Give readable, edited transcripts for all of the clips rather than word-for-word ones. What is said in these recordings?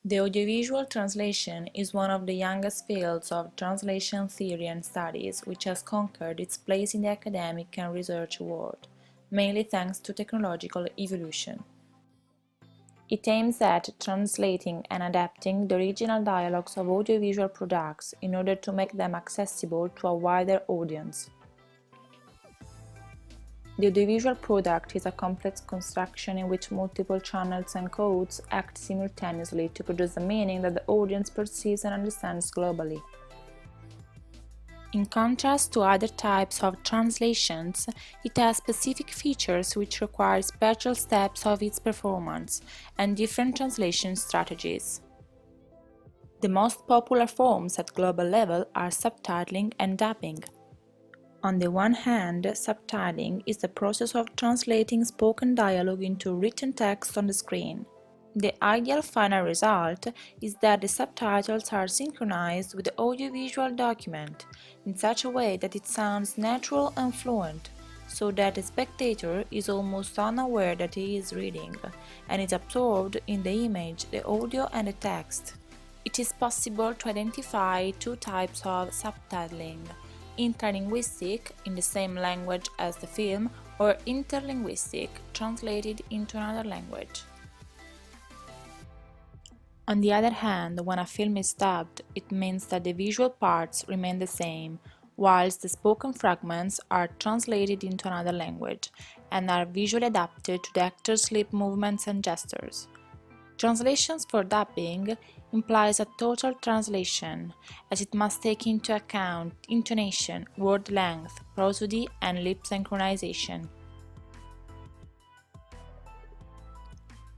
The audiovisual translation is one of the youngest fields of translation theory and studies which has conquered its place in the academic and research world, mainly thanks to technological evolution. It aims at translating and adapting the original dialogues of audiovisual products in order to make them accessible to a wider audience. The audiovisual product is a complex construction in which multiple channels and codes act simultaneously to produce a meaning that the audience perceives and understands globally. In contrast to other types of translations, it has specific features which require special steps of its performance and different translation strategies. The most popular forms at global level are subtitling and dubbing. On the one hand, subtitling is the process of translating spoken dialogue into written text on the screen. The ideal final result is that the subtitles are synchronized with the audiovisual document in such a way that it sounds natural and fluent, so that the spectator is almost unaware that he is reading, and is absorbed in the image, the audio and the text. It is possible to identify two types of subtitling: intralinguistic, in the same language as the film, or interlinguistic, translated into another language. On the other hand, when a film is dubbed, it means that the visual parts remain the same, whilst the spoken fragments are translated into another language and are visually adapted to the actor's lip movements and gestures. Translations for dubbing implies a total translation, as it must take into account intonation, word length, prosody, and lip synchronization.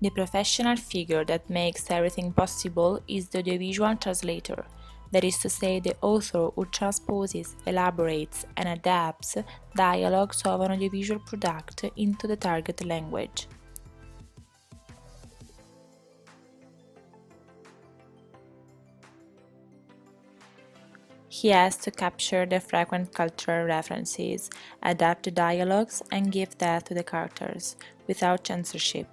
The professional figure that makes everything possible is the audiovisual translator, that is to say, the author who transposes, elaborates, and adapts dialogues of an audiovisual product into the target language. He has to capture the frequent cultural references, adapt the dialogues, and give depth to the characters, without censorship,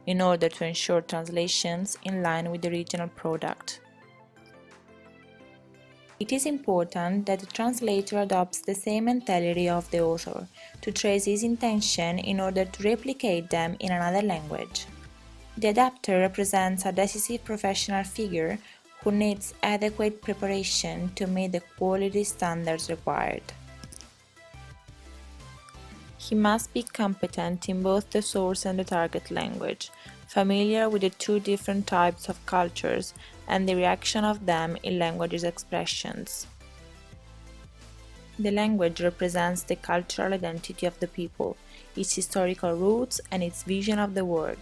in order to ensure translations in line with the original product. It is important that the translator adopts the same mentality of the author, to trace his intention in order to replicate them in another language. The adapter represents a decisive professional figure who needs adequate preparation to meet the quality standards required. He must be competent in both the source and the target language, familiar with the two different types of cultures and the reaction of them in language's expressions. The language represents the cultural identity of the people, its historical roots, and its vision of the world.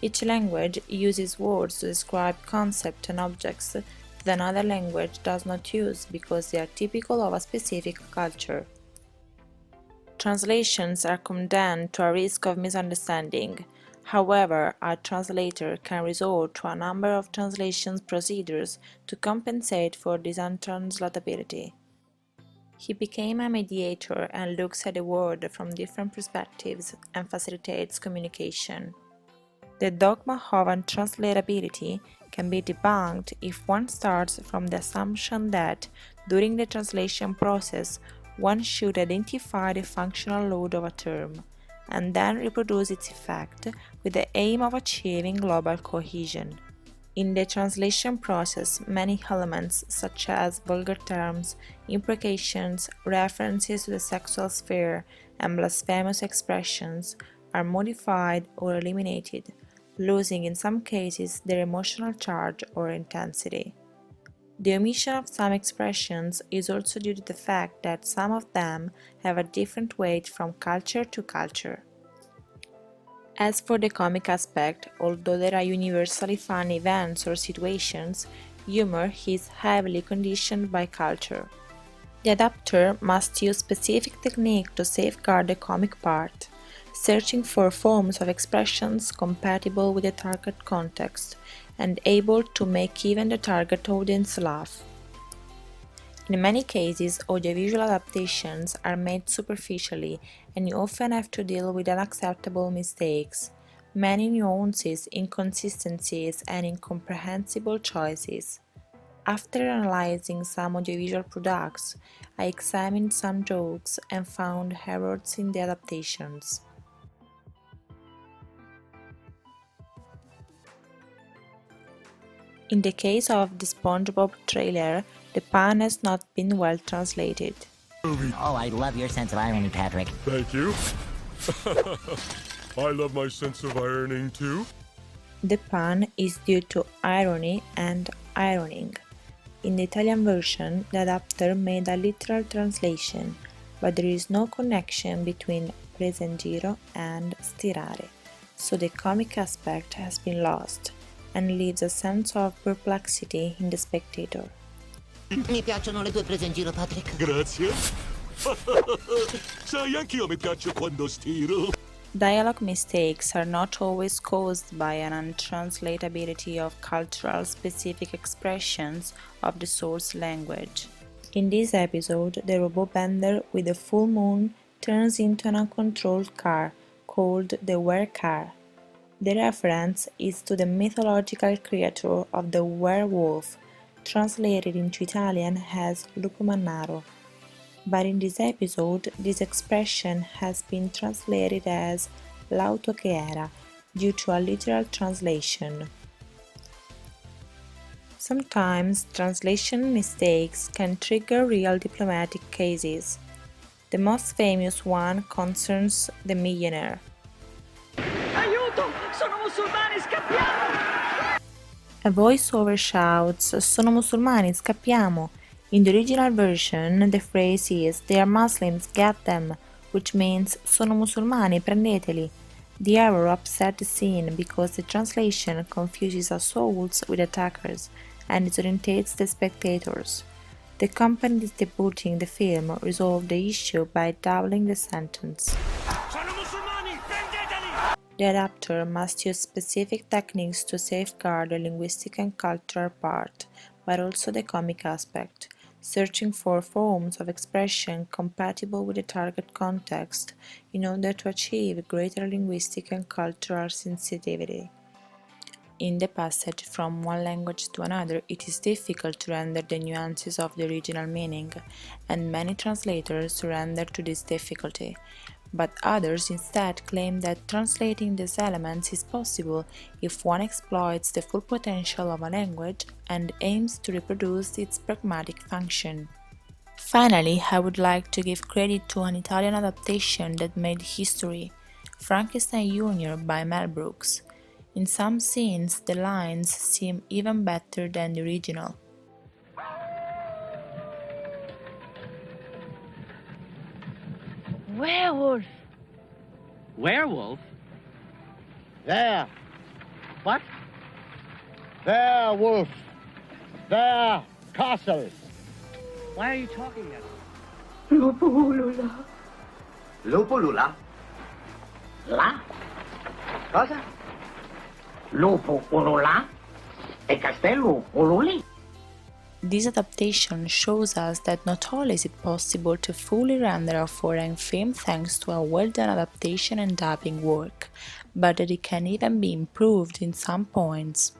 Each language uses words to describe concepts and objects that another language does not use because they are typical of a specific culture. Translations are condemned to a risk of misunderstanding. However, a translator can resort to a number of translation procedures to compensate for this untranslatability. He became a mediator and looks at the world from different perspectives and facilitates communication. The dogma of untranslatability can be debunked if one starts from the assumption that, during the translation process, one should identify the functional load of a term, and then reproduce its effect with the aim of achieving global cohesion. In the translation process, many elements such as vulgar terms, imprecations, references to the sexual sphere, and blasphemous expressions are modified or eliminated, losing in some cases their emotional charge or intensity. The omission of some expressions is also due to the fact that some of them have a different weight from culture to culture. As for the comic aspect, although there are universally funny events or situations, humor is heavily conditioned by culture. The adapter must use specific technique to safeguard the comic part, searching for forms of expressions compatible with the target context and able to make even the target audience laugh. In many cases, audiovisual adaptations are made superficially and you often have to deal with unacceptable mistakes, many nuances, inconsistencies, and incomprehensible choices. After analyzing some audiovisual products, I examined some jokes and found errors in the adaptations. In the case of the SpongeBob trailer, the pun has not been well translated. Oh, I love your sense of irony, Patrick. Thank you. I love my sense of ironing too. The pun is due to irony and ironing. In the Italian version, the adapter made a literal translation, but there is no connection between presa in giro and stirare, so the comic aspect has been lost and leaves a sense of perplexity in the spectator. Mi piacciono le tue prese in giro, Patrick. Grazie. Sai, anch'io mi piace quando stiro. Dialogue mistakes are not always caused by an untranslatability of cultural specific expressions of the source language. In this episode, the robot bender with the full moon turns into an uncontrolled car called the were-car. The reference is to the mythological creature of the werewolf, translated into Italian as lupo mannaro. But in this episode, this expression has been translated as l'auto che era, due to a literal translation. Sometimes translation mistakes can trigger real diplomatic cases. The most famous one concerns The Millionaire. Aiuto! Sono musulmani, scappiamo! A voiceover shouts, "Sono musulmani, scappiamo!" In the original version, the phrase is "They are Muslims, get them!", which means "Sono musulmani, prendeteli!". The error upset the scene because the translation confuses assaults with attackers and disorientates the spectators. The company distributing the film resolved the issue by doubling the sentence. Sono musulmani, prendeteli! The adapter must use specific techniques to safeguard the linguistic and cultural part, but also the comic aspect, searching for forms of expression compatible with the target context in order to achieve greater linguistic and cultural sensitivity. In the passage from one language to another, it is difficult to render the nuances of the original meaning, and many translators surrender to this difficulty. But others instead claim that translating these elements is possible if one exploits the full potential of a language and aims to reproduce its pragmatic function. Finally, I would like to give credit to an Italian adaptation that made history, Frankenstein Jr. by Mel Brooks. In some scenes, the lines seem even better than the original. Werewolf! Werewolf? There. What? There, wolf. There, castle. Why are you talking at us? Lupo Lula? Là? Cosa? Lupo ulula e castello ululi. This adaptation shows us that not only is it possible to fully render a foreign film thanks to a well-done adaptation and dubbing work, but that it can even be improved in some points.